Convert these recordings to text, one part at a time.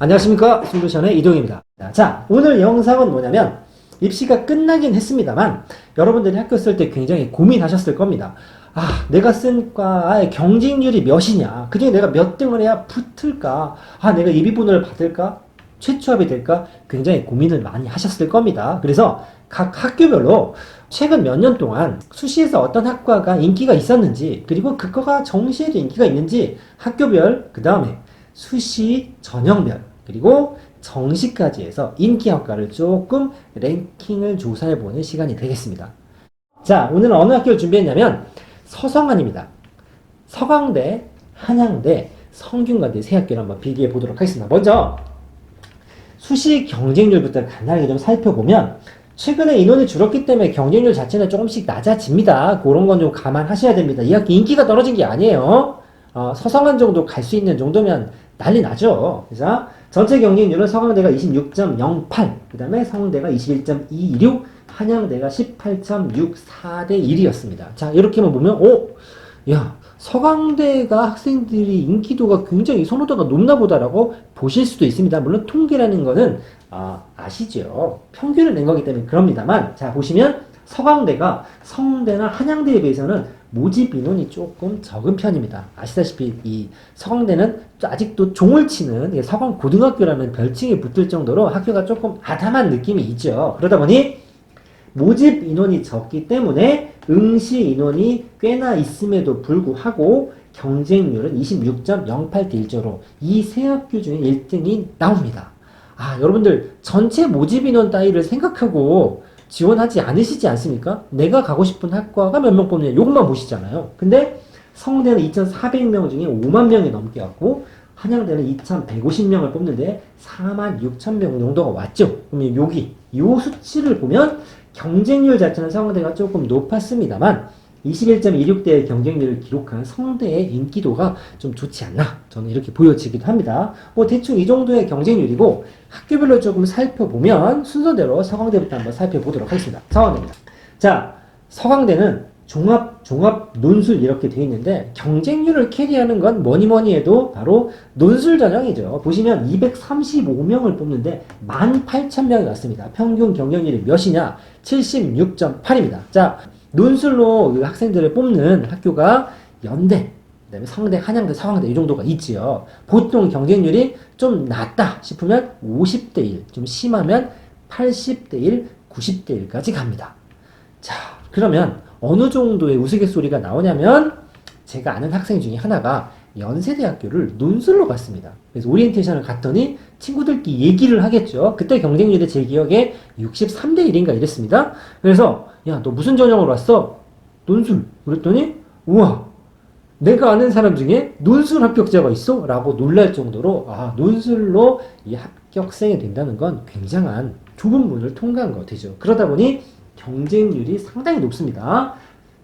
안녕하십니까, 솔루션의 이동입니다. 자, 오늘 영상은 뭐냐면 입시가 끝나긴 했습니다만 여러분들이 학교 쓸 때 굉장히 고민하셨을 겁니다. 아, 내가 쓴 과의 경쟁률이 몇이냐, 그중에 내가 몇 등을 해야 붙을까, 아, 내가 예비분을 받을까, 최초합이 될까, 굉장히 고민을 많이 하셨을 겁니다. 그래서 각 학교별로 최근 몇 년 동안 수시에서 어떤 학과가 인기가 있었는지, 그리고 그 과가 정시에도 인기가 있는지 학교별, 그 다음에 수시 전형별, 그리고 정시까지 해서 인기 학과를 조금 랭킹을 조사해보는 시간이 되겠습니다. 자, 오늘은 어느 학교를 준비했냐면 서성안입니다. 서강대, 한양대, 성균관대 세 학교를 한번 비교해 보도록 하겠습니다. 먼저 수시 경쟁률부터 간단하게 좀 살펴보면 최근에 인원이 줄었기 때문에 경쟁률 자체는 조금씩 낮아집니다. 그런 건 좀 감안하셔야 됩니다. 이 학교 인기가 떨어진 게 아니에요. 서성안 정도 갈 수 있는 정도면 난리 나죠. 그래서 전체 경쟁률은 서강대가 26.08, 그 다음에 성대가 21.216, 한양대가 18.64대 1이었습니다. 자, 이렇게만 보면, 야, 서강대가 학생들이 인기도가 굉장히 선호도가 높나 보다라고 보실 수도 있습니다. 물론 통계라는 거는, 아시죠? 평균을 낸 거기 때문에 그럽니다만, 자, 보시면 서강대가 성대나 한양대에 비해서는 모집 인원이 조금 적은 편입니다. 아시다시피 이 서강대는 아직도 종을 치는 서강고등학교라는 별칭이 붙을 정도로 학교가 조금 아담한 느낌이 있죠. 그러다 보니 모집 인원이 적기 때문에 응시 인원이 꽤나 있음에도 불구하고 경쟁률은 26.08대 1조로 이 세 학교 중에 1등이 나옵니다. 여러분들 전체 모집 인원 따위를 생각하고 지원하지 않으시지 않습니까? 내가 가고 싶은 학과가 몇 명 뽑느냐 요것만 보시잖아요. 근데 성대는 2,400명 중에 5만 명이 넘게 왔고 한양대는 2,150명을 뽑는데 4만 6천 명 정도가 왔죠. 그러면 요 수치를 보면 경쟁률 자체는 성대가 조금 높았습니다만 21.26대의 경쟁률을 기록한 성대의 인기도가 좀 좋지 않나, 저는 이렇게 보여지기도 합니다. 대충 이 정도의 경쟁률이고 학교별로 조금 살펴보면 순서대로 서강대부터 한번 살펴보도록 하겠습니다. 서강대입니다. 자, 서강대는 종합 논술 이렇게 되어 있는데 경쟁률을 캐리하는 건 뭐니 해도 바로 논술 전형이죠. 보시면 235명을 뽑는데 18,000명이 왔습니다. 평균 경쟁률이 몇이냐? 76.8입니다. 자, 논술로 학생들을 뽑는 학교가 연대, 그다음에 성대, 한양대, 서강대 이 정도가 있지요. 보통 경쟁률이 좀 낮다 싶으면 50대 1, 좀 심하면 80대 1, 90대 1까지 갑니다. 자, 그러면 어느 정도의 우스갯소리가 나오냐면 제가 아는 학생 중에 하나가 연세대학교를 논술로 갔습니다. 그래서 오리엔테이션을 갔더니 친구들끼리 얘기를 하겠죠. 그때 경쟁률이 제 기억에 63대 1인가 이랬습니다. 그래서 야, 너 무슨 전형으로 왔어? 논술. 그랬더니 우와, 내가 아는 사람 중에 논술 합격자가 있어? 라고 놀랄 정도로 논술로 이 합격생이 된다는 건 굉장한 좁은 문을 통과한 거 되죠. 그러다 보니 경쟁률이 상당히 높습니다.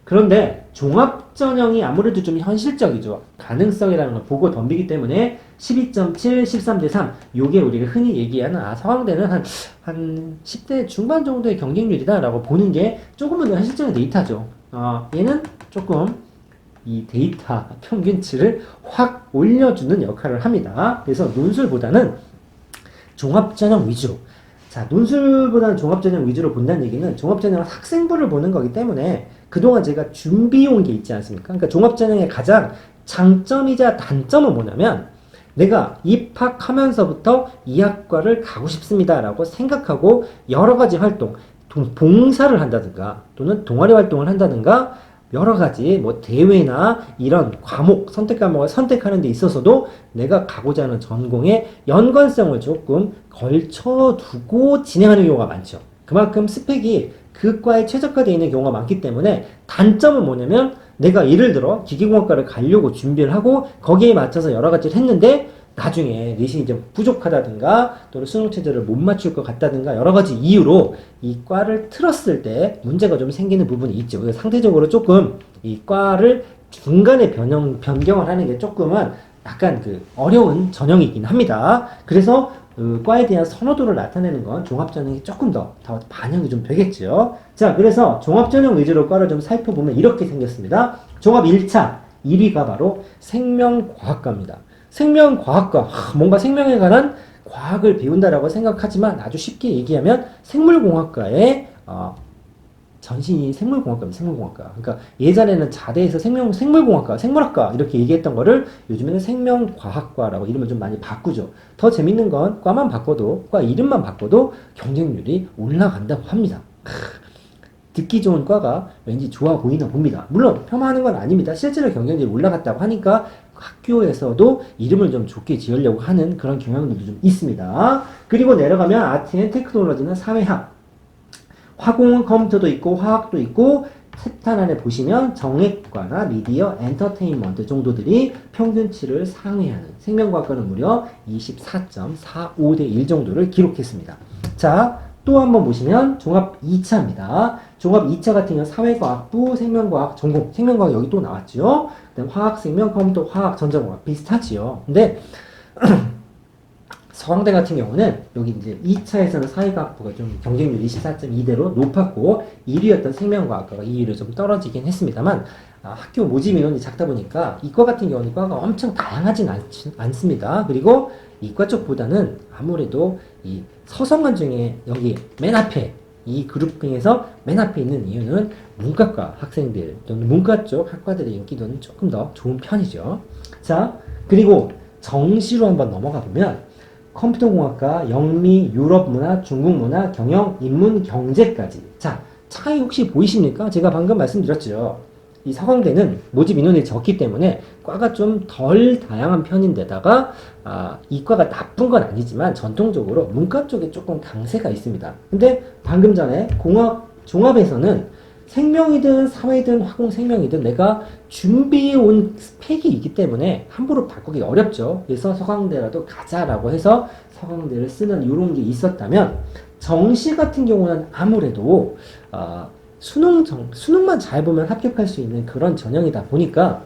그런데 종합전형이 아무래도 좀 현실적이죠. 가능성이라는 걸 보고 덤비기 때문에 12.7, 13대 3 요게 우리가 흔히 얘기하는 서강대는 한 10대 중반 정도의 경쟁률이다 라고 보는 게 조금은 더 현실적인 데이터죠. 얘는 조금 이 데이터 평균치를 확 올려주는 역할을 합니다. 그래서 논술보다는 종합전형 위주로, 자, 논술보다는 종합전형 위주로 본다는 얘기는 종합전형은 학생부를 보는 거기 때문에 그동안 제가 준비해온 게 있지 않습니까? 그러니까 종합전형의 가장 장점이자 단점은 뭐냐면 내가 입학하면서부터 이 학과를 가고 싶습니다 라고 생각하고 여러 가지 활동, 봉사를 한다든가 또는 동아리 활동을 한다든가 여러 가지 대회나 이런 선택 과목을 선택하는 데 있어서도 내가 가고자 하는 전공의 연관성을 조금 걸쳐두고 진행하는 경우가 많죠. 그만큼 스펙이 그 과에 최적화되어 있는 경우가 많기 때문에 단점은 뭐냐면 내가 예를 들어 기계공학과를 가려고 준비를 하고 거기에 맞춰서 여러 가지를 했는데 나중에 내신이 좀 부족하다든가 또는 수능 체제를 못 맞출 것 같다든가 여러 가지 이유로 이 과를 틀었을 때 문제가 좀 생기는 부분이 있죠. 그래서 상대적으로 조금 이 과를 중간에 변경을 하는 게 조금은 약간 어려운 전형이긴 합니다. 그래서 과에 대한 선호도를 나타내는 건 종합전형이 조금 더 반영이 좀 되겠죠. 자, 그래서 종합전형 위주로 과를 좀 살펴보면 이렇게 생겼습니다. 종합 1차 1위가 바로 생명과학과입니다. 생명과학과, 뭔가 생명에 관한 과학을 배운다라고 생각하지만 아주 쉽게 얘기하면 생물공학과의 전신이 생물공학과입니다. 생물공학과. 그러니까 예전에는 자대에서 생물공학과, 생물학과 이렇게 얘기했던 거를 요즘에는 생명과학과라고 이름을 좀 많이 바꾸죠. 더 재밌는 건 과만 바꿔도, 과 이름만 바꿔도 경쟁률이 올라간다고 합니다. 듣기 좋은 과가 왠지 좋아 보이나 봅니다. 물론 폄하하는 건 아닙니다. 실제로 경쟁률이 올라갔다고 하니까 학교에서도 이름을 좀 좋게 지으려고 하는 그런 경향들도 좀 있습니다. 그리고 내려가면 아트 앤 테크놀로지는 사회학, 화공은 컴퓨터도 있고 화학도 있고 세탄 안에 보시면 정액과나 미디어, 엔터테인먼트 정도들이 평균치를 상회하는, 생명과학과는 무려 24.45대 1 정도를 기록했습니다. 자, 또 한번 보시면 종합 2차입니다. 종합 2차 같은 경우는 사회과학부, 생명과학 전공, 생명과학 여기 또 나왔죠. 그다음 화학, 생명, 컴퓨터, 화학, 전자공학 비슷하지요. 근데 서강대 같은 경우는 여기 이제 2차에서는 사회과학부가 좀 경쟁률이 24.2대로 높았고 1위였던 생명과학과가 2위로 좀 떨어지긴 했습니다만 학교 모집 인원이 작다 보니까 이과 같은 경우는 과가 엄청 다양하진 않습니다. 그리고 이과 쪽보다는 아무래도 이 서성관 중에 여기 맨 앞에 이 그룹 중에서 맨 앞에 있는 이유는 문과과 학생들 또는 문과 쪽 학과들의 인기도는 조금 더 좋은 편이죠. 자, 그리고 정시로 한번 넘어가 보면 컴퓨터공학과, 영미, 유럽문화, 중국문화, 경영, 인문, 경제까지. 자, 차이 혹시 보이십니까? 제가 방금 말씀드렸죠. 이 서강대는 모집 인원이 적기 때문에 과가 좀 덜 다양한 편인데다가 이과가 나쁜 건 아니지만 전통적으로 문과 쪽에 조금 강세가 있습니다. 근데 방금 전에 종합에서는 생명이든 사회든 화공 생명이든 내가 준비해온 스펙이 있기 때문에 함부로 바꾸기 어렵죠. 그래서 서강대라도 가자라고 해서 서강대를 쓰는 이런 게 있었다면 정시 같은 경우는 아무래도 수능만 잘 보면 합격할 수 있는 그런 전형이다 보니까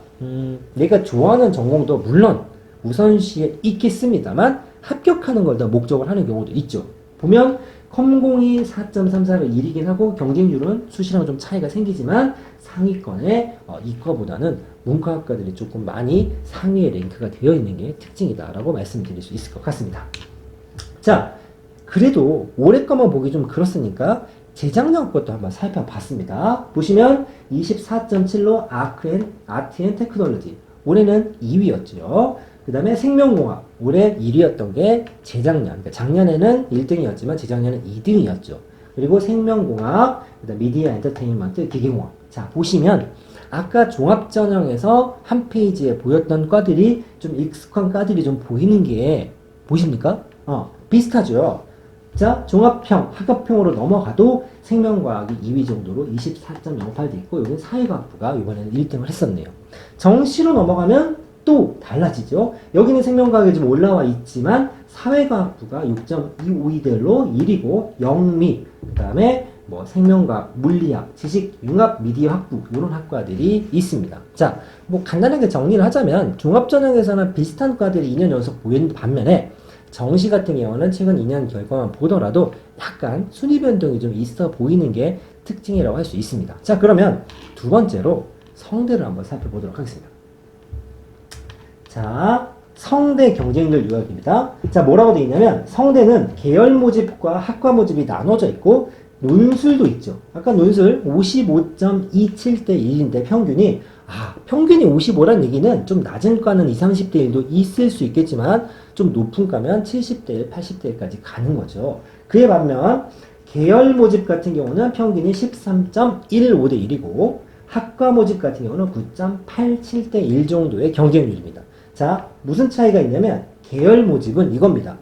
내가 좋아하는 전공도 물론 우선시에 있겠습니다만 합격하는 걸 더 목적을 하는 경우도 있죠. 보면 컴공이 4.34로 1이긴 하고 경쟁률은 수시랑 좀 차이가 생기지만 상위권에 이과보다는 문과학과들이 조금 많이 상위에 랭크가 되어 있는 게 특징이다라고 말씀드릴 수 있을 것 같습니다. 자, 그래도 올해 거만 보기 좀 그렇으니까 재작년 것도 한번 살펴봤습니다. 보시면 24.7로 아트 앤 테크놀로지 올해는 2위였죠. 그 다음에 생명공학 올해 1위였던 게 재작년, 그러니까 작년에는 1등이었지만 재작년에는 2등이었죠. 그리고 생명공학, 그다음 미디어 엔터테인먼트, 기계공학. 자, 보시면 아까 종합전형에서 한 페이지에 보였던 과들이 좀 익숙한 과들이 좀 보이는 게 보십니까? 비슷하죠. 자, 종합형, 학업형으로 넘어가도 생명과학이 2위 정도로 24.08도 있고 여기는 사회과학부가 이번에는 1등을 했었네요. 정시로 넘어가면 또 달라지죠. 여기는 생명과학이 좀 올라와 있지만 사회과학부가 6.252대로 1위고 영미, 그 다음에 뭐 생명과학, 물리학, 지식, 융합, 미디어 학부 이런 학과들이 있습니다. 자, 뭐 간단하게 정리를 하자면 종합전형에서는 비슷한 과들이 2년 연속 보이는 반면에 정시 같은 경우는 최근 2년 결과만 보더라도 약간 순위 변동이 좀 있어 보이는 게 특징이라고 할 수 있습니다. 자, 그러면 두 번째로 성대를 한번 살펴보도록 하겠습니다. 자, 성대 경쟁률 요약입니다. 자, 뭐라고 되어 있냐면 성대는 계열 모집과 학과 모집이 나눠져 있고 논술도 있죠. 아까 논술 55.27대 1인데 평균이 평균이 55란 얘기는 좀 낮은 과는 20, 30대 1도 있을 수 있겠지만 좀 높은 과면 70대 1, 80대 1까지 가는 거죠. 그에 반면 계열 모집 같은 경우는 평균이 13.15대 1이고 학과 모집 같은 경우는 9.87대 1 정도의 경쟁률입니다. 자, 무슨 차이가 있냐면 계열 모집은 이겁니다.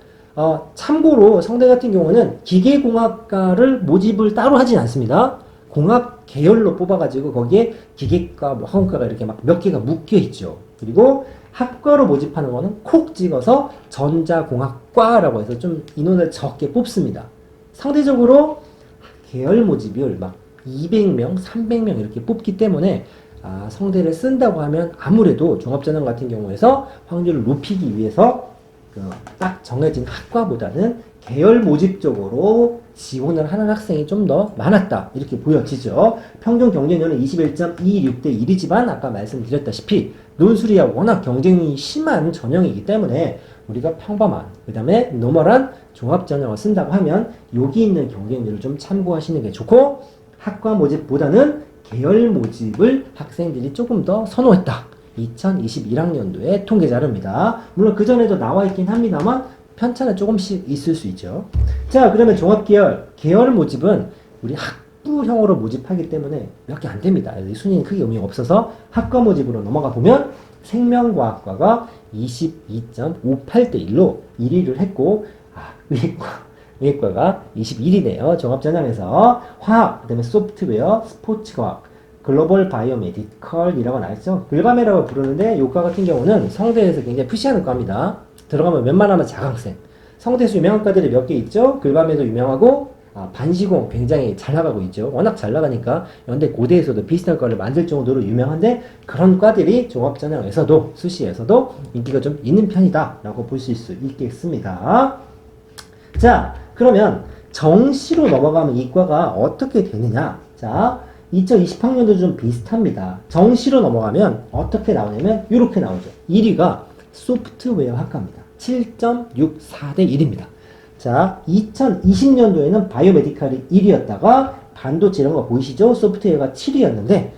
참고로 성대 같은 경우는 기계공학과를 모집을 따로 하진 않습니다. 공학 계열로 뽑아가지고 거기에 기계과, 뭐 화공과가 이렇게 막 몇 개가 묶여 있죠. 그리고 학과로 모집하는 거는 콕 찍어서 전자공학과라고 해서 좀 인원을 적게 뽑습니다. 상대적으로 계열 모집을 막 200명, 300명 이렇게 뽑기 때문에 성대를 쓴다고 하면 아무래도 종합전형 같은 경우에서 확률을 높이기 위해서 딱 정해진 학과보다는 계열 모집 쪽으로 지원을 하는 학생이 좀 더 많았다. 이렇게 보여지죠. 평균 경쟁률은 21.26대 1이지만 아까 말씀드렸다시피 논술이야 워낙 경쟁이 심한 전형이기 때문에 우리가 평범한 그 다음에 노멀한 종합전형을 쓴다고 하면 여기 있는 경쟁률을 좀 참고하시는 게 좋고 학과 모집보다는 계열 모집을 학생들이 조금 더 선호했다. 2021학년도의 통계 자료입니다. 물론 그전에도 나와 있긴 합니다만 편차는 조금씩 있을 수 있죠. 자, 그러면 계열 모집은 우리 학부형으로 모집하기 때문에 몇 개 안 됩니다. 순위는 크게 의미가 없어서 학과 모집으로 넘어가 보면 생명과학과가 22.58대 1로 1위를 했고 의학과가 21위네요. 종합전형에서 화학, 그 다음에 소프트웨어, 스포츠과학, 글로벌 바이오메디컬이라고 나왔죠. 글바메라고 부르는데 요과 같은 경우는 성대에서 굉장히 푸시하는 과입니다. 들어가면 웬만하면 자강생. 성대에서 유명한 과들이 몇 개 있죠. 글바메도 유명하고 반시공 굉장히 잘 나가고 있죠. 워낙 잘 나가니까 연대 고대에서도 비슷한 과를 만들 정도로 유명한데 그런 과들이 종합전형에서도 수시에서도 인기가 좀 있는 편이다 라고 보실 수 있겠습니다. 자, 그러면 정시로 넘어가면 이 과가 어떻게 되느냐. 자, 2020학년도 좀 비슷합니다. 정시로 넘어가면 어떻게 나오냐면 이렇게 나오죠. 1위가 소프트웨어 학과입니다. 7.64대 1입니다. 자, 2020년도에는 바이오메디칼이 1위였다가 반도체 이런 거 보이시죠? 소프트웨어가 7위였는데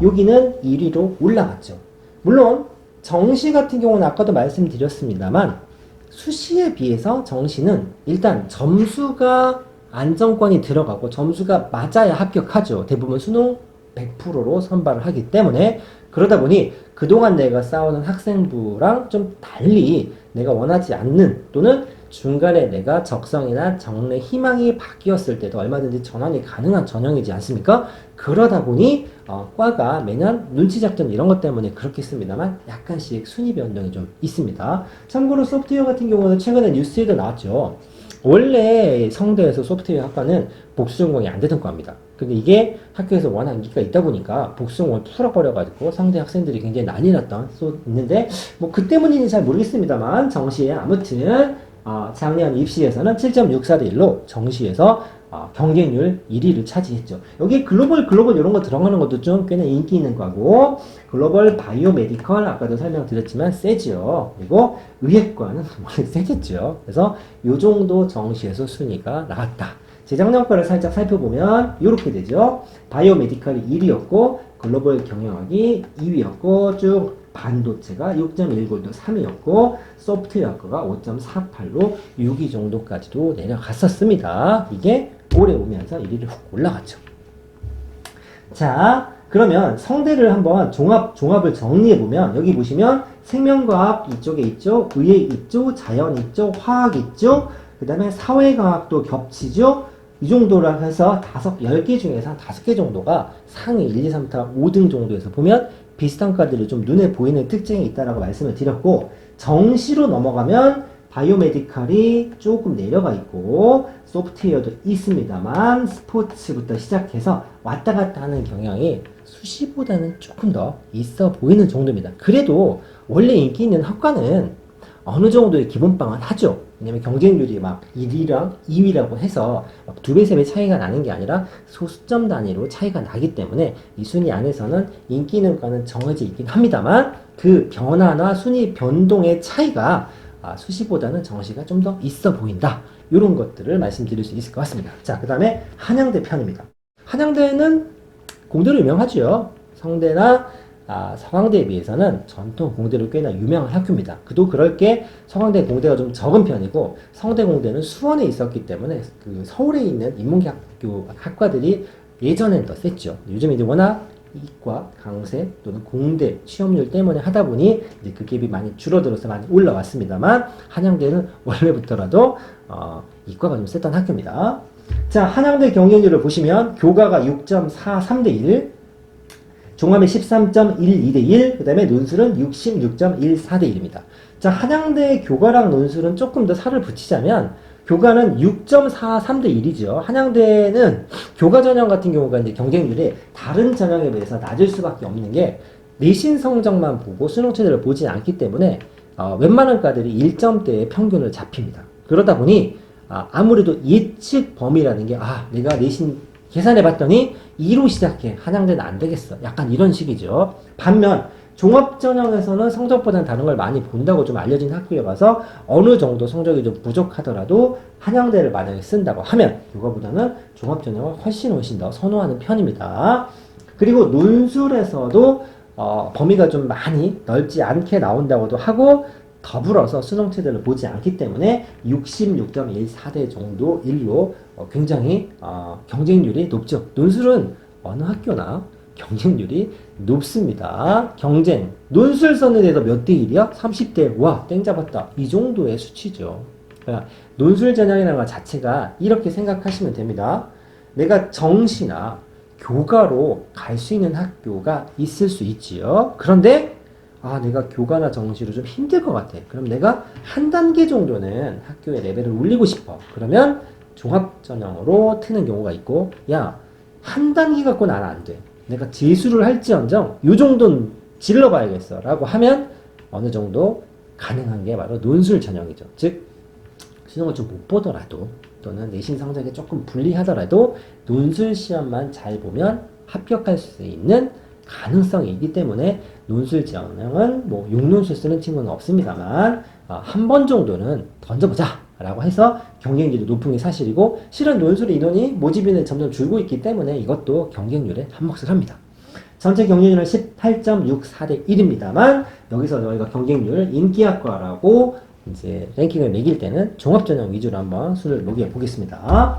여기는 1위로 올라갔죠. 물론 정시 같은 경우는 아까도 말씀드렸습니다만 수시에 비해서 정시는 일단 점수가 안정권이 들어가고 점수가 맞아야 합격하죠. 대부분 수능 100%로 선발을 하기 때문에 그러다 보니 그동안 내가 싸우는 학생부랑 좀 달리 내가 원하지 않는 또는 중간에 내가 적성이나 정례 희망이 바뀌었을 때도 얼마든지 전환이 가능한 전형이지 않습니까? 그러다 보니 과가 매년 눈치 작전 이런 것 때문에 그렇겠습니다만 약간씩 순위 변동이 좀 있습니다. 참고로 소프트웨어 같은 경우는 최근에 뉴스에도 나왔죠. 원래 성대에서 소프트웨어 학과는 복수 전공이 안 되던 과입니다. 근데 이게 학교에서 워낙 인기가 있다 보니까 복수 전공을 풀어버려가지고 성대 학생들이 굉장히 난리 났던 소 있는데 뭐 그 때문인지 잘 모르겠습니다만 정시에 아무튼 작년 입시에서는 7.64대 1로 정시에서 경쟁률 1위를 차지했죠. 여기 글로벌 이런 거 들어가는 것도 좀 꽤나 인기 있는 과고 글로벌 바이오메디컬 아까도 설명드렸지만 세지요. 그리고 의학과는 원래 세겠죠. 그래서 요 정도 정시에서 순위가 나왔다. 재작년과를 살짝 살펴보면 이렇게 되죠. 바이오메디컬이 1위였고 글로벌 경영학이 2위였고 쭉 반도체가 6.19도 3위였고 소프트웨어학과가 5.48로 6위 정도까지도 내려갔었습니다. 이게 올해 오면서 1위를 훅 올라갔죠. 자, 그러면 성대를 한번 종합을 정리해보면 여기 보시면 생명과학 이쪽에 있죠. 의학 있죠. 자연 있죠. 화학 있죠. 그 다음에 사회과학도 겹치죠. 이 정도라 해서 10개 중에서 한 5개 정도가 상위 1, 2, 3, 4, 5등 정도에서 보면 비슷한 과들이 좀 눈에 보이는 특징이 있다라고 말씀을 드렸고 정시로 넘어가면 바이오메디컬이 조금 내려가 있고 소프트웨어도 있습니다만 스포츠부터 시작해서 왔다 갔다 하는 경향이 수시보다는 조금 더 있어 보이는 정도입니다. 그래도 원래 인기 있는 학과는 어느 정도의 기본빵은 하죠. 왜냐면 경쟁률이 막 1위랑 2위라고 해서 막 2배, 3배 차이가 나는 게 아니라 소수점 단위로 차이가 나기 때문에 이 순위 안에서는 인기 있는 과는 정해져 있긴 합니다만 그 변화나 순위 변동의 차이가 수시보다는 정시가 좀 더 있어 보인다. 이런 것들을 말씀드릴 수 있을 것 같습니다. 자, 그 다음에 한양대 편입니다. 한양대는 공대로 유명하죠. 성대나 서강대에 비해서는 전통 공대로 꽤나 유명한 학교입니다. 그도 그럴 게 서강대 공대가 좀 적은 편이고 성대 공대는 수원에 있었기 때문에 그 서울에 있는 인문계 학과들이 예전엔 더 셌죠. 요즘 이제 워낙 이과, 강세 또는 공대 취업률 때문에 하다 보니 이제 그 갭이 많이 줄어들어서 많이 올라왔습니다만 한양대는 원래부터라도 이과가 좀 셌던 학교입니다. 자, 한양대 경쟁률을 보시면 교과가 6.43대 1, 종합이 13.12대 1, 그 다음에 논술은 66.14대 1입니다. 자, 한양대 교과랑 논술은 조금 더 살을 붙이자면 교과는 6.43대 1이죠. 한양대는 교과 전형 같은 경우가 이제 경쟁률이 다른 전형에 비해서 낮을 수밖에 없는 게 내신 성적만 보고 수능 체제를 보지 않기 때문에 웬만한 과들이 1점대의 평균을 잡힙니다. 그러다 보니 아무래도 예측 범위라는 게 내가 내신 계산해 봤더니 2로 시작해. 한양대는 안 되겠어. 약간 이런 식이죠. 반면 종합전형에서는 성적보다는 다른 걸 많이 본다고 좀 알려진 학교에 가서 어느 정도 성적이 좀 부족하더라도 한양대를 만약에 쓴다고 하면 이거보다는 종합전형을 훨씬 더 선호하는 편입니다. 그리고 논술에서도 범위가 좀 많이 넓지 않게 나온다고도 하고 더불어서 수능체제를 보지 않기 때문에 66.14대 정도 일로 굉장히 경쟁률이 높죠. 논술은 어느 학교나 경쟁률이 높습니다. 경쟁. 논술 썼는데도 몇 대 1이야? 30대. 와, 땡 잡았다. 이 정도의 수치죠. 그러니까 논술 전형이라는 것 자체가 이렇게 생각하시면 됩니다. 내가 정시나 교과로 갈 수 있는 학교가 있을 수 있지요. 그런데 내가 교과나 정시로 좀 힘들 것 같아. 그럼 내가 한 단계 정도는 학교의 레벨을 올리고 싶어. 그러면 종합전형으로 트는 경우가 있고, 한 단계 갖고 나는 안 돼. 내가 재수를 할지언정 요 정도는 질러봐야겠어 라고 하면 어느 정도 가능한 게 바로 논술 전형이죠. 즉 수능을 좀 못 보더라도 또는 내신 성적이 조금 불리하더라도 논술 시험만 잘 보면 합격할 수 있는 가능성이 있기 때문에 논술 전형은 뭐 6논술 쓰는 친구는 없습니다만 한 번 정도는 던져보자 라고 해서 경쟁률이 높은 게 사실이고, 실은 논술 인원이 모집 인원이 점점 줄고 있기 때문에 이것도 경쟁률에 한몫을 합니다. 전체 경쟁률은 18.64대 1입니다만 여기서 저희가 경쟁률 인기학과라고 이제 랭킹을 매길 때는 종합전형 위주로 한번 수를 매겨 보겠습니다.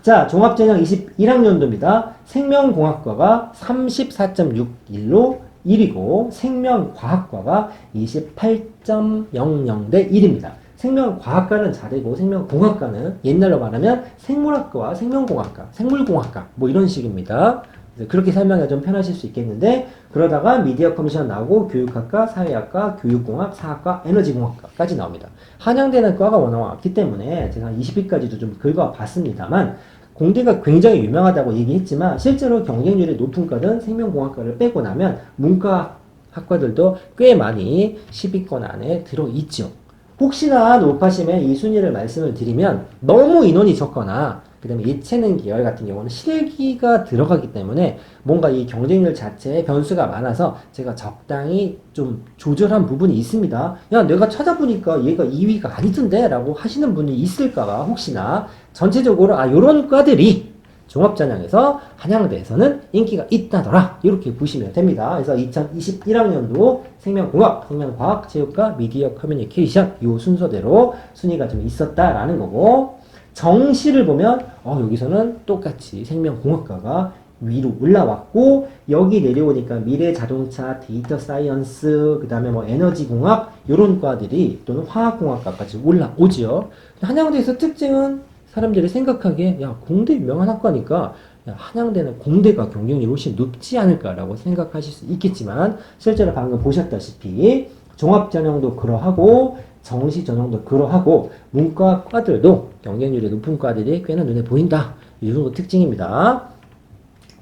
자, 종합전형 21학년도입니다. 생명공학과가 34.61로 1이고 생명과학과가 28.00대 1입니다. 생명과학과는 잘되고 생명공학과는 옛날로 말하면 생물학과와 생명공학과, 생물공학과 뭐 이런 식입니다. 그렇게 설명이 좀 편하실 수 있겠는데, 그러다가 미디어 커뮤니케이션 나오고 교육학과, 사회학과, 교육공학, 사학과, 에너지공학과까지 나옵니다. 한양대는 과가 워낙 많기 때문에 제가 20위까지도 좀 긁어봤습니다만 공대가 굉장히 유명하다고 얘기했지만 실제로 경쟁률이 높은 과는 생명공학과를 빼고 나면 문과 학과들도 꽤 많이 10위권 안에 들어있죠. 혹시나 높아심에 이 순위를 말씀을 드리면 너무 인원이 적거나 그 다음에 예체능 계열 같은 경우는 실기가 들어가기 때문에 뭔가 이 경쟁률 자체에 변수가 많아서 제가 적당히 좀 조절한 부분이 있습니다. 야, 내가 찾아보니까 얘가 2위가 아니던데 라고 하시는 분이 있을까봐 혹시나 전체적으로 요런 과들이 종합전형에서 한양대에서는 인기가 있다더라 이렇게 보시면 됩니다. 그래서 2021학년도 생명공학, 생명과학, 체육과, 미디어 커뮤니케이션 이 순서대로 순위가 좀 있었다라는 거고, 정시를 보면 여기서는 똑같이 생명공학과가 위로 올라왔고, 여기 내려오니까 미래자동차, 데이터 사이언스, 그 다음에 뭐 에너지공학 이런 과들이 또는 화학공학과까지 올라오죠. 한양대에서 특징은 사람들이 생각하기에 공대 유명한 학과니까 한양대는 공대가 경쟁률이 훨씬 높지 않을까라고 생각하실 수 있겠지만 실제로 방금 보셨다시피 종합전형도 그러하고 정시 전형도 그러하고 문과 과들도 경쟁률이 높은 과들이 꽤나 눈에 보인다. 이 정도 특징입니다.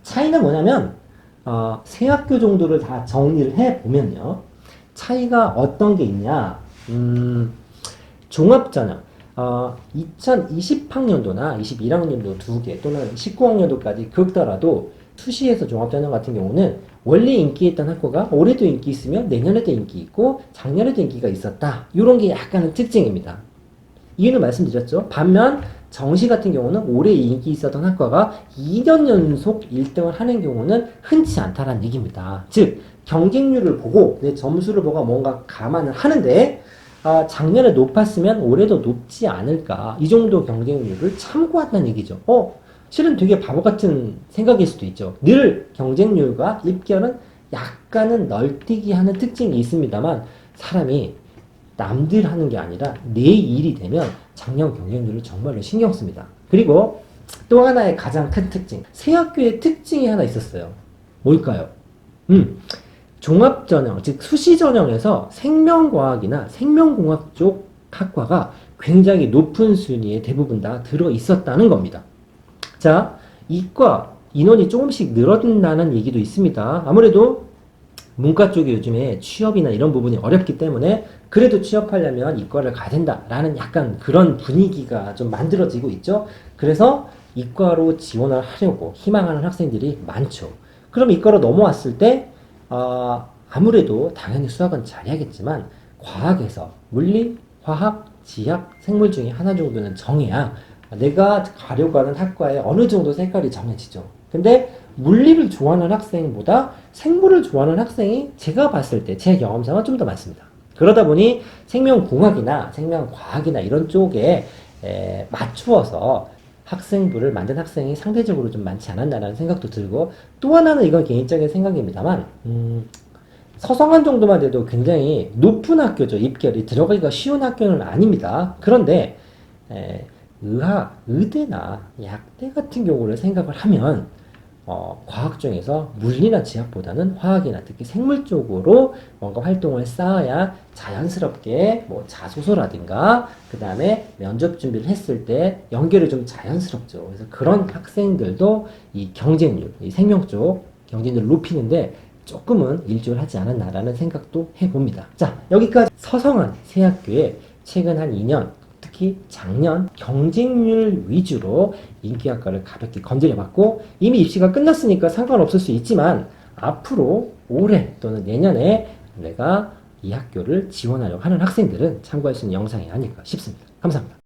차이는 뭐냐면 세 학교 정도를 다 정리를 해보면요. 차이가 어떤 게 있냐. 종합전형 2020학년도나 21학년도 두 개 또는 19학년도까지 긁더라도 수시에서 종합전형 같은 경우는 원래 인기 있던 학교가 올해도 인기 있으면 내년에도 인기 있고 작년에도 인기가 있었다. 이런 게 약간은 특징입니다. 이유는 말씀드렸죠. 반면 정시 같은 경우는 올해 인기 있었던 학과가 2년 연속 1등을 하는 경우는 흔치 않다라는 얘기입니다. 즉 경쟁률을 보고 내 점수를 보고 뭔가 감안을 하는데 작년에 높았으면 올해도 높지 않을까, 이 정도 경쟁률을 참고한다는 얘기죠. 실은 되게 바보 같은 생각일 수도 있죠. 늘 경쟁률과 입결은 약간은 널뛰기 하는 특징이 있습니다만 사람이 남들 하는 게 아니라 내 일이 되면 작년 경쟁률을 정말로 신경 씁니다. 그리고 또 하나의 가장 큰 특징, 새 학교의 특징이 하나 있었어요. 뭘까요? 종합전형, 즉 수시전형에서 생명과학이나 생명공학 쪽 학과가 굉장히 높은 순위에 대부분 다 들어있었다는 겁니다. 자, 이과 인원이 조금씩 늘어난다는 얘기도 있습니다. 아무래도 문과 쪽이 요즘에 취업이나 이런 부분이 어렵기 때문에 그래도 취업하려면 이과를 가야 된다라는 약간 그런 분위기가 좀 만들어지고 있죠. 그래서 이과로 지원을 하려고 희망하는 학생들이 많죠. 그럼 이과로 넘어왔을 때 아무래도 당연히 수학은 잘해야겠지만 과학에서 물리, 화학, 지학, 생물 중에 하나 정도는 정해야 내가 가려고 하는 학과에 어느 정도 색깔이 정해지죠. 근데 물리를 좋아하는 학생보다 생물을 좋아하는 학생이 제가 봤을 때 제 경험상은 좀 더 많습니다. 그러다 보니 생명공학이나 생명과학이나 이런 쪽에 맞추어서 학생부를 만든 학생이 상대적으로 좀 많지 않았나라는 생각도 들고 또 하나는 이건 개인적인 생각입니다만 서성한 정도만 돼도 굉장히 높은 학교죠. 입결이 들어가기가 쉬운 학교는 아닙니다. 그런데 의학, 의대나 약대 같은 경우를 생각을 하면 과학 중에서 물리나 지학보다는 화학이나 특히 생물 쪽으로 뭔가 활동을 쌓아야 자연스럽게 뭐 자소서라든가 그 다음에 면접 준비를 했을 때 연결이 좀 자연스럽죠. 그래서 그런 학생들도 이 경쟁률, 이 생명 쪽 경쟁률을 높이는데 조금은 일조를 하지 않았나라는 생각도 해봅니다. 자, 여기까지 서성한 세 학교에 최근 한 2년 특히 작년 경쟁률 위주로 인기학과를 가볍게 건드려봤고 이미 입시가 끝났으니까 상관없을 수 있지만 앞으로 올해 또는 내년에 내가 이 학교를 지원하려고 하는 학생들은 참고할 수 있는 영상이 아닐까 싶습니다. 감사합니다.